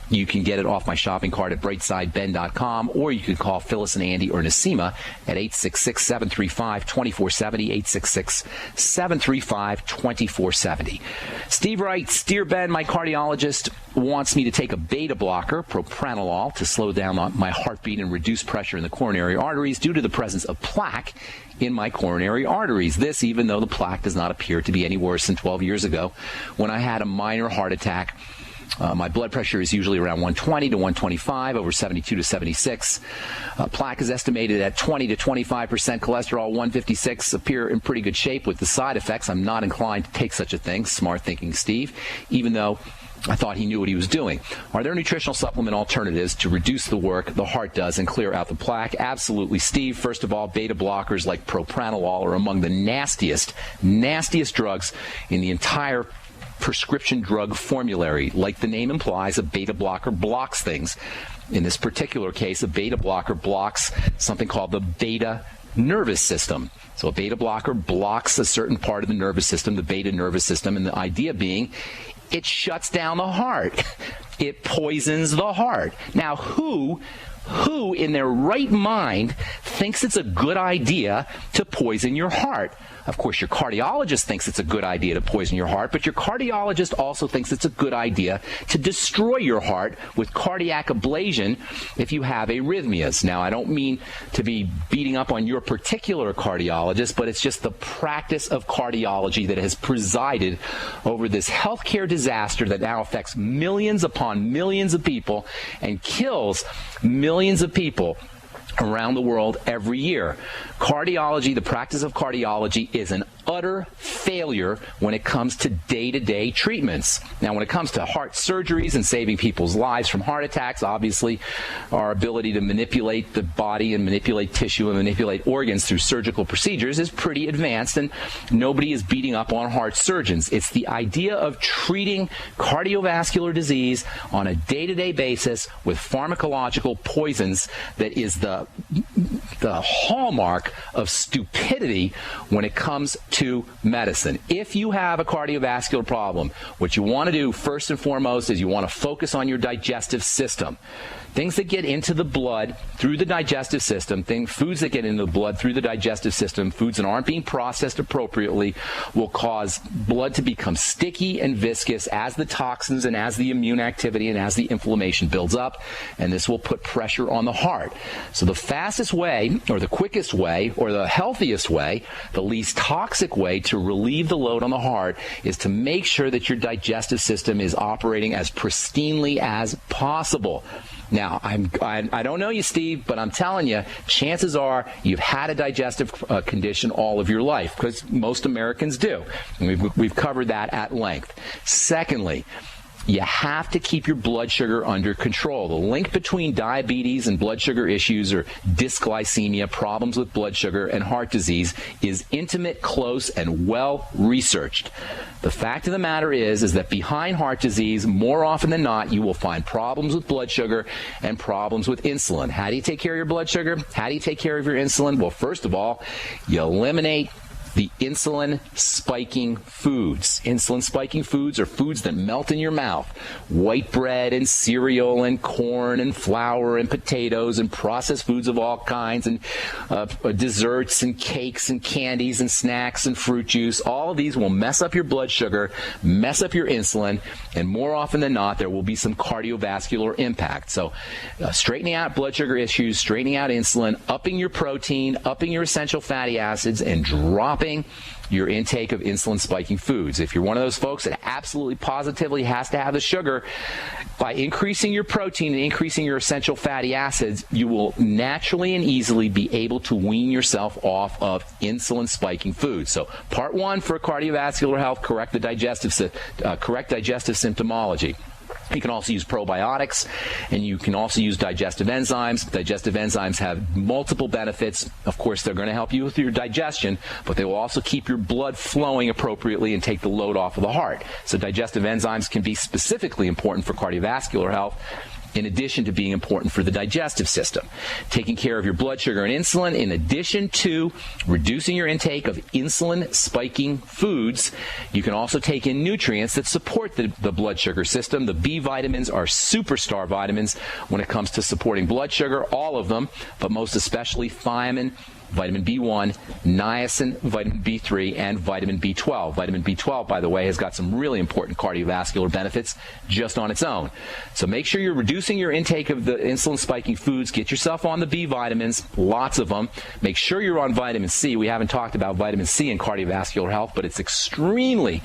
You can get it off my shopping cart at brightsideben.com, or you can call Phyllis and Andy or Nasima at 866-735-2470, 866-735-2470. Steve writes, Dear Ben, my cardiologist wants me to take a beta blocker, propranolol, to slow down my heartbeat and reduce pressure in the coronary arteries due to the presence of plaque in my coronary arteries. This, even though the plaque does not appear to be any worse than 12 years ago when I had a minor heart attack. My blood pressure is usually around 120 to 125 over 72 to 76. Plaque is estimated at 20 to 25%. Cholesterol 156 appear in pretty good shape with the side effects. I'm not inclined to take such a thing. Smart thinking, Steve, even though I thought he knew what he was doing. Are there nutritional supplement alternatives to reduce the work the heart does and clear out the plaque? Absolutely, Steve. First of all, beta blockers like propranolol are among the nastiest drugs in the entire prescription drug formulary. Like the name implies, a beta blocker blocks things. In this particular case, a beta blocker blocks something called the beta nervous system. So a beta blocker blocks a certain part of the nervous system, the beta nervous system, and the idea being it shuts down the heart. It poisons the heart. Now, who in their right mind thinks it's a good idea to poison your heart? Of course, your cardiologist thinks it's a good idea to poison your heart, but your cardiologist also thinks it's a good idea to destroy your heart with cardiac ablation if you have arrhythmias. Now, I don't mean to be beating up on your particular cardiologist, but it's just the practice of cardiology that has presided over this healthcare disaster that now affects millions upon millions of people and kills millions of people around the world every year. Cardiology, the practice of cardiology, is an utter failure when it comes to day-to-day treatments. Now, when it comes to heart surgeries and saving people's lives from heart attacks, obviously our ability to manipulate the body and manipulate tissue and manipulate organs through surgical procedures is pretty advanced, and nobody is beating up on heart surgeons. It's the idea of treating cardiovascular disease on a day-to-day basis with pharmacological poisons that is the hallmark of stupidity when it comes to medicine. If you have a cardiovascular problem, what you want to do first and foremost is you want to focus on your digestive system. Things that get into the blood through the digestive system, foods that get into the blood through the digestive system, foods that aren't being processed appropriately, will cause blood to become sticky and viscous as the toxins and as the immune activity and as the inflammation builds up, and this will put pressure on the heart. So the fastest way, or the quickest way, or the healthiest way, the least toxic way to relieve the load on the heart is to make sure that your digestive system is operating as pristinely as possible. Now, I don't know you, Steve, but I'm telling you, chances are you've had a digestive condition all of your life, because most Americans do. And we've covered that at length. Secondly, you have to keep your blood sugar under control. The link between diabetes and blood sugar issues, or dysglycemia, problems with blood sugar, and heart disease is intimate, close, and well researched. The fact of the matter is that behind heart disease, more often than not, you will find problems with blood sugar and problems with insulin. How do you take care of your blood sugar? How do you take care of your insulin? Well, first of all, you eliminate the insulin spiking foods. Insulin spiking foods are foods that melt in your mouth. White bread and cereal and corn and flour and potatoes and processed foods of all kinds, and desserts and cakes and candies and snacks and fruit juice. All of these will mess up your blood sugar, mess up your insulin, and more often than not, there will be some cardiovascular impact. So straightening out blood sugar issues, straightening out insulin, upping your protein, upping your essential fatty acids, and dropping your intake of insulin spiking foods. If you're one of those folks that absolutely positively has to have the sugar, by increasing your protein and increasing your essential fatty acids, you will naturally and easily be able to wean yourself off of insulin spiking foods. So part one for cardiovascular health, correct digestive symptomology. You can also use probiotics, and you can also use digestive enzymes. Digestive enzymes have multiple benefits. Of course, they're going to help you with your digestion, but they will also keep your blood flowing appropriately and take the load off of the heart. So digestive enzymes can be specifically important for cardiovascular health. in addition to being important for the digestive system. Taking care of your blood sugar and insulin, in addition to reducing your intake of insulin-spiking foods, you can also take in nutrients that support the blood sugar system. The B vitamins are superstar vitamins when it comes to supporting blood sugar, all of them, but most especially thiamine, vitamin B1, niacin, vitamin B3, and vitamin B12. Vitamin B12, by the way, has got some really important cardiovascular benefits just on its own. So make sure you're reducing your intake of the insulin-spiking foods. Get yourself on the B vitamins, lots of them. Make sure you're on vitamin C. We haven't talked about vitamin C in cardiovascular health, but it's extremely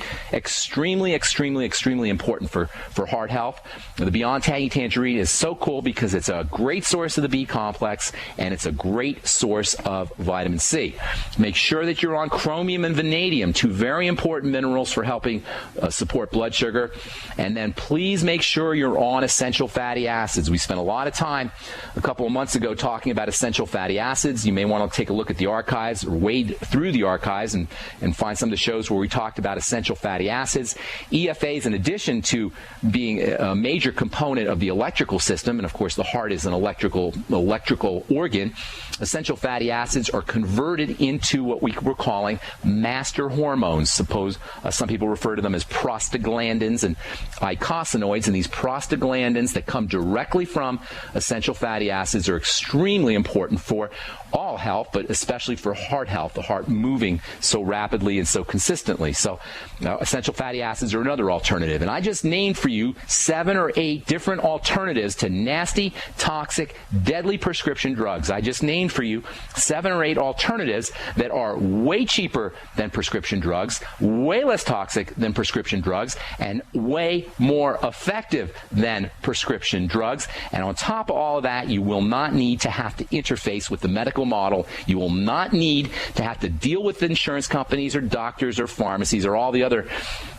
important for heart health. The Beyond Tangy Tangerine is so cool because it's a great source of the B complex, and it's a great source of vitamin C. Make sure that you're on chromium and vanadium, two very important minerals for helping support blood sugar. And then please make sure you're on essential fatty acids. We spent a lot of time a couple of months ago talking about essential fatty acids. You may want to take a look at the archives or wade through the archives and find some of the shows where we talked about essential fatty acids. EFAs, in addition to being a major component of the electrical system, and of course the heart is an electrical organ, essential fatty acids are converted into what we're calling master hormones. Some people refer to them as prostaglandins and eicosanoids, and these prostaglandins that come directly from essential fatty acids are extremely important for all health, but especially for heart health, the heart moving so rapidly and so consistently. So essential fatty acids are another alternative. And I just named for you 7 or 8 different alternatives to nasty, toxic, deadly prescription drugs. I just named for you 7 or 8 alternatives that are way cheaper than prescription drugs, way less toxic than prescription drugs, and way more effective than prescription drugs. And on top of all of that, you will not need to have to interface with the medical model. You will not need to have to deal with insurance companies or doctors or pharmacies or all the other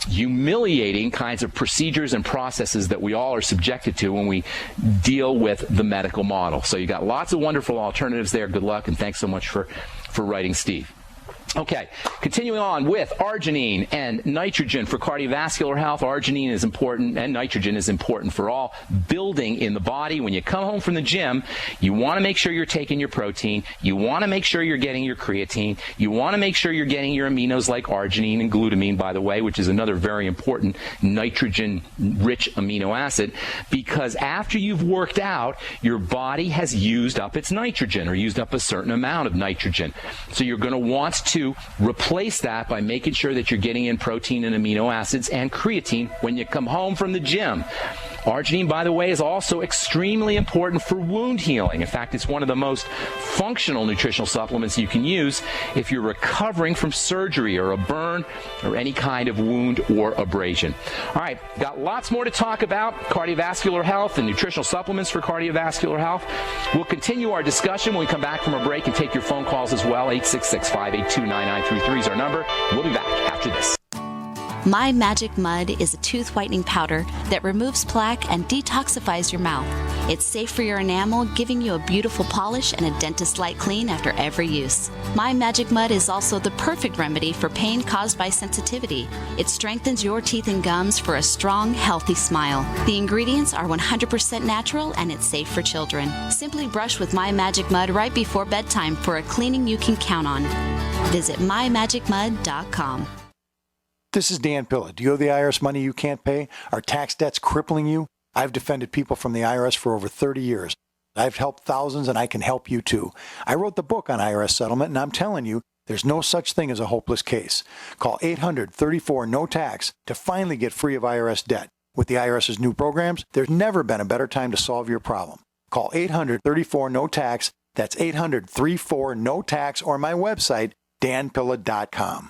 humiliating kinds of procedures and processes that we all are subjected to when we deal with the medical model. So you got lots of wonderful alternatives there. Good luck, and thanks so much for writing, Steve. Okay, continuing on with arginine and nitrogen for cardiovascular health. Arginine is important, and nitrogen is important for all building in the body. When you come home from the gym, you want to make sure you're taking your protein. You want to make sure you're getting your creatine. You want to make sure you're getting your aminos like arginine and glutamine, by the way, which is another very important nitrogen-rich amino acid, because after you've worked out, your body has used up its nitrogen or used up a certain amount of nitrogen. So you're going to want to replace that by making sure that you're getting in protein and amino acids and creatine when you come home from the gym. Arginine, by the way, is also extremely important for wound healing. In fact, it's one of the most functional nutritional supplements you can use if you're recovering from surgery or a burn or any kind of wound or abrasion. All right, got lots more to talk about cardiovascular health and nutritional supplements for cardiovascular health. We'll continue our discussion when we come back from a break and take your phone calls as well. 866-582-9933 is our number. We'll be back after this. My Magic Mud is a tooth whitening powder that removes plaque and detoxifies your mouth. It's safe for your enamel, giving you a beautiful polish and a dentist-like clean after every use. My Magic Mud is also the perfect remedy for pain caused by sensitivity. It strengthens your teeth and gums for a strong, healthy smile. The ingredients are 100% natural and it's safe for children. Simply brush with My Magic Mud right before bedtime for a cleaning you can count on. Visit mymagicmud.com. This is Dan Pilla. Do you owe the IRS money you can't pay? Are tax debts crippling you? I've defended people from the IRS for over 30 years. I've helped thousands, and I can help you too. I wrote the book on IRS settlement, and I'm telling you, there's no such thing as a hopeless case. Call 800-34-NO-TAX to finally get free of IRS debt. With the IRS's new programs, there's never been a better time to solve your problem. Call 800-34-NO-TAX. That's 800-34-NO-TAX, or my website, danpilla.com.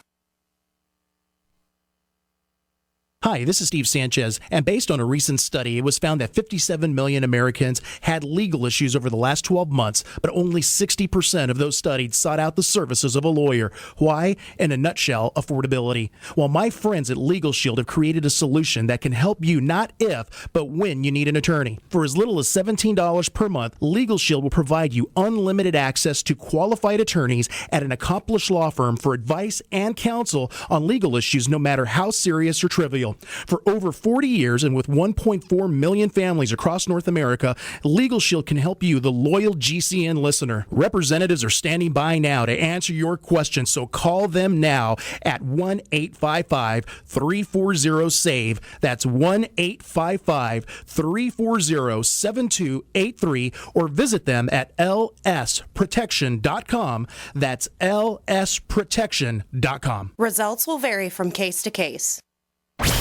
Hi, this is Steve Sanchez, and based on a recent study, it was found that 57 million Americans had legal issues over the last 12 months, but only 60% of those studied sought out the services of a lawyer. Why? In a nutshell, affordability. Well, my friends at Legal Shield have created a solution that can help you not if, but when you need an attorney. For as little as $17 per month, Legal Shield will provide you unlimited access to qualified attorneys at an accomplished law firm for advice and counsel on legal issues, no matter how serious or trivial. Shield. For over 40 years and with 1.4 million families across North America, Legal Shield can help you, the loyal GCN listener. Representatives are standing by now to answer your questions, so call them now at 1-855-340-SAVE. That's 1-855-340-7283, or visit them at lsprotection.com. That's lsprotection.com. Results will vary from case to case.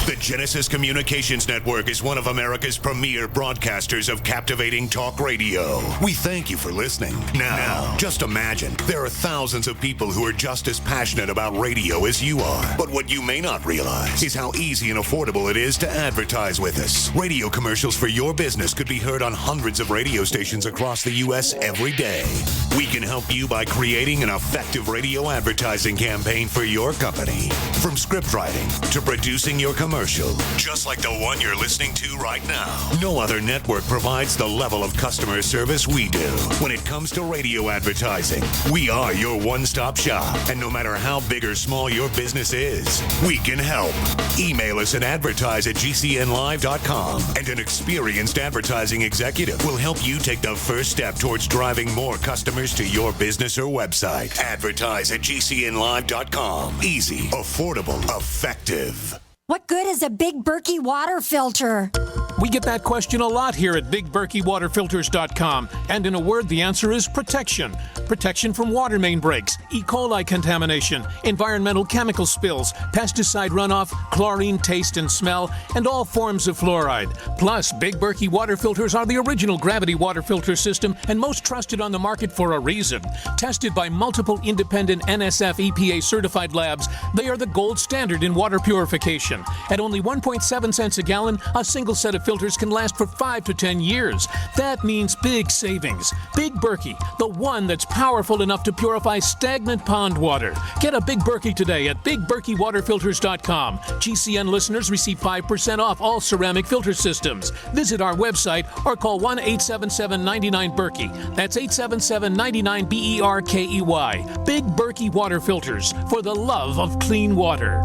The Genesis Communications Network is one of America's premier broadcasters of captivating talk radio. We thank you for listening. Now, just imagine, there are thousands of people who are just as passionate about radio as you are. But what you may not realize is how easy and affordable it is to advertise with us. Radio commercials for your business could be heard on hundreds of radio stations across the U.S. every day. We can help you by creating an effective radio advertising campaign for your company. From script writing to producing your commercial, just like the one you're listening to right now. No other network provides the level of customer service we do. When it comes to radio advertising, we are your one-stop shop. And no matter how big or small your business is, we can help. Email us at advertise@gcnlive.com, and an experienced advertising executive will help you take the first step towards driving more customers to your business or website. Advertise@gcnlive.com. Easy, affordable, effective. What good is a Big Berkey water filter? We get that question a lot here at BigBerkeyWaterFilters.com. And in a word, the answer is protection. Protection from water main breaks, E. coli contamination, environmental chemical spills, pesticide runoff, chlorine taste and smell, and all forms of fluoride. Plus, Big Berkey water filters are the original gravity water filter system and most trusted on the market for a reason. Tested by multiple independent NSF EPA certified labs, they are the gold standard in water purification. At only 1.7 cents a gallon, a single set of filters can last for 5 to 10 years. That means big savings. Big Berkey, the one that's powerful enough to purify stagnant pond water. Get a Big Berkey today at BigBerkeyWaterFilters.com. GCN listeners receive 5% off all ceramic filter systems. Visit our website or call 1-877-99-BERKEY. That's 877-99-BERKEY. Big Berkey Water Filters, for the love of clean water.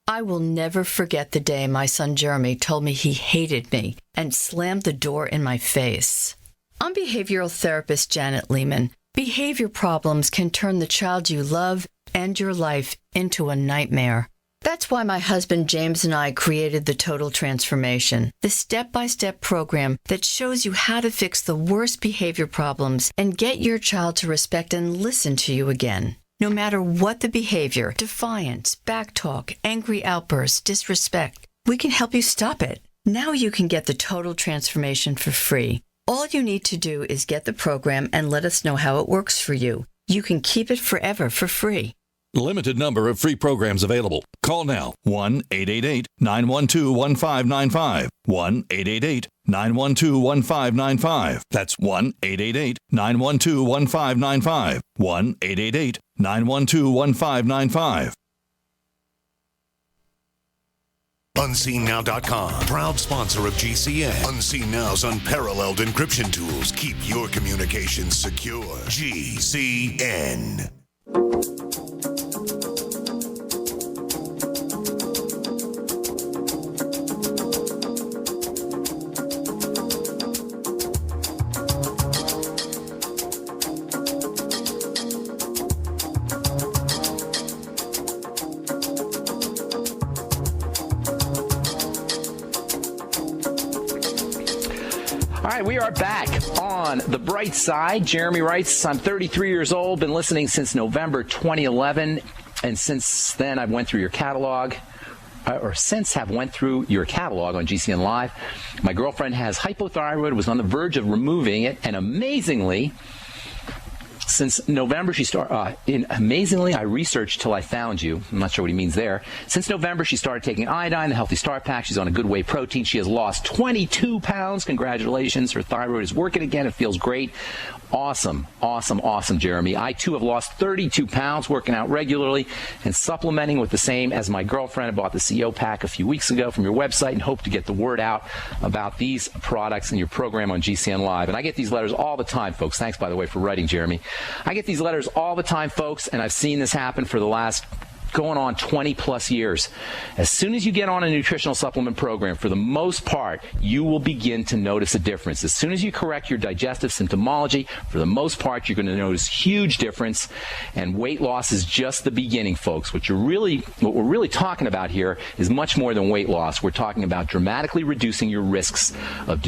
I will never forget the day my son Jeremy told me he hated me and slammed the door in my face. I'm behavioral therapist Janet Lehman. Behavior problems can turn the child you love and your life into a nightmare. That's why my husband James and I created the Total Transformation, the step-by-step program that shows you how to fix the worst behavior problems and get your child to respect and listen to you again. No matter what the behavior, defiance, backtalk, angry outbursts, disrespect, we can help you stop it. Now you can get the Total Transformation for free. All you need to do is get the program and let us know how it works for you. You can keep it forever for free. Limited number of free programs available. Call now. 1-888-912-1595. 1-888-912-1595. That's 1-888-912-1595. 1-888-912-1595. UnseenNow.com, proud sponsor of GCN. Unseen Now's unparalleled encryption tools keep your communications secure. GCN. We are back on the bright side. Jeremy writes, I'm 33 years old, been listening since November 2011, and since then I've went through your catalog, on GCN Live. My girlfriend has hypothyroid, was on the verge of removing it, and amazingly, since November, I researched till I found you. I'm not sure what he means there. Since November, she started taking iodine, the Healthy Star Pack. She's on a good whey protein. She has lost 22 pounds. Congratulations. Her thyroid is working again. It feels great. Awesome, Jeremy. I, too, have lost 32 pounds, working out regularly and supplementing with the same as my girlfriend. I bought the CO Pack a few weeks ago from your website and hope to get the word out about these products and your program on GCN Live. And I get these letters all the time, folks. Thanks, by the way, for writing, Jeremy. I get these letters all the time, folks, and I've seen this happen for the last going on 20 plus years. As soon as you get on a nutritional supplement program, for the most part, you will begin to notice a difference. As soon as you correct your digestive symptomology, for the most part, you're going to notice huge difference. And weight loss is just the beginning, folks. What we're really talking about here is much more than weight loss. We're talking about dramatically reducing your risks of